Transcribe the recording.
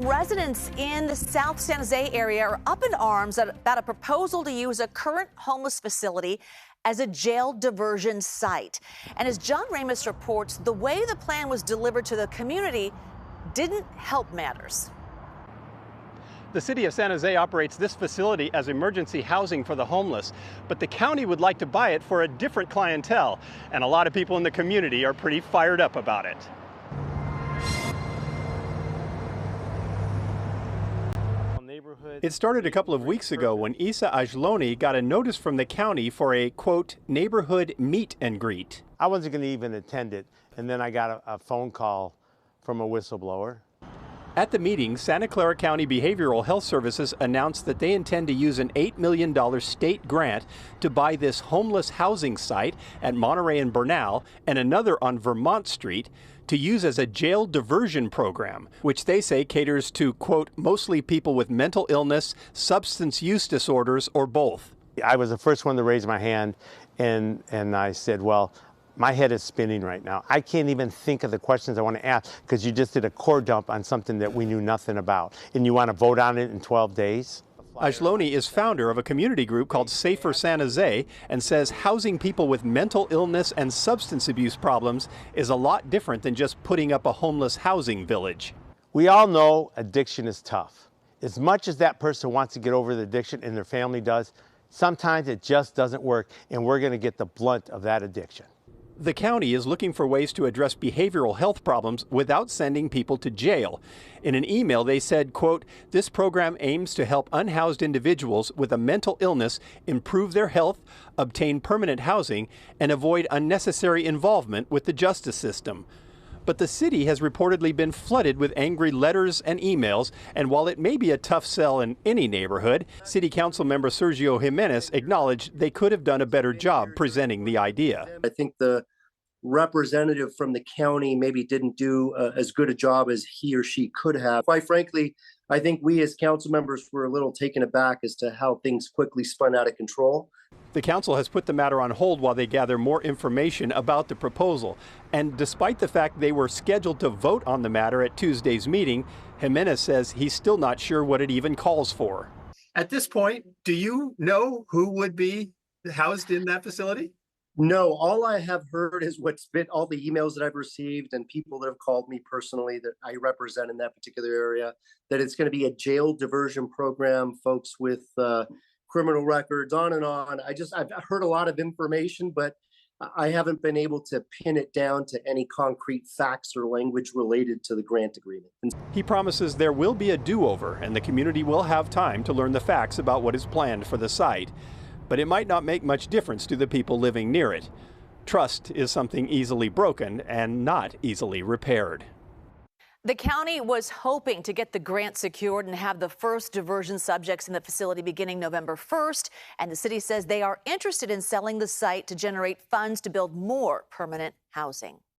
Residents in the South San Jose area are up in arms about a proposal to use a current homeless facility as a jail diversion site. And as John Ramos reports, the way the plan was delivered to the community didn't help matters. The city of San Jose operates this facility as emergency housing for the homeless, but the county would like to buy it for a different clientele, and a lot of people in the community are pretty fired up about it. It started a couple of weeks ago when Isa Ajloni got a notice from the county for a, quote, neighborhood meet and greet. I wasn't going to even attend it, and then I got a phone call from a whistleblower. At the meeting, Santa Clara County Behavioral Health Services announced that they intend to use an $8 million state grant to buy this homeless housing site at Monterey and Bernal and another on Vermont Street to use as a jail diversion program, which they say caters to, quote, mostly people with mental illness, substance use disorders, or both. I was the first one to raise my hand, and I said, well, my head is spinning right now. I can't even think of the questions I want to ask because you just did a core dump on something that we knew nothing about, and you want to vote on it in 12 days? Ajloni is founder of a community group called Safer San Jose and says housing people with mental illness and substance abuse problems is a lot different than just putting up a homeless housing village. We all know addiction is tough. As much as that person wants to get over the addiction and their family does, sometimes it just doesn't work, and we're going to get the blunt of that addiction. The county is looking for ways to address behavioral health problems without sending people to jail. In an email, they said, quote, this program aims to help unhoused individuals with a mental illness improve their health, obtain permanent housing, and avoid unnecessary involvement with the justice system. But the city has reportedly been flooded with angry letters and emails, and while it may be a tough sell in any neighborhood, City Council member Sergio Jimenez acknowledged they could have done a better job presenting the idea. I think the representative from the county maybe didn't do as good a job as he or she could have. Quite frankly, I think we as council members were a little taken aback as to how things quickly spun out of control. The council has put the matter on hold while they gather more information about the proposal. And despite the fact they were scheduled to vote on the matter at Tuesday's meeting, Jimenez says he's still not sure what it even calls for. At this point, do you know who would be housed in that facility? No, all I have heard is what's been all the emails that I've received and people that have called me personally that I represent in that particular area, that it's going to be a jail diversion program, folks with criminal records, on and on. I've heard a lot of information, but I haven't been able to pin it down to any concrete facts or language related to the grant agreement. He promises there will be a do-over and the community will have time to learn the facts about what is planned for the site. But it might not make much difference to the people living near it. Trust is something easily broken and not easily repaired. The county was hoping to get the grant secured and have the first diversion subjects in the facility beginning November 1st. And the city says they are interested in selling the site to generate funds to build more permanent housing.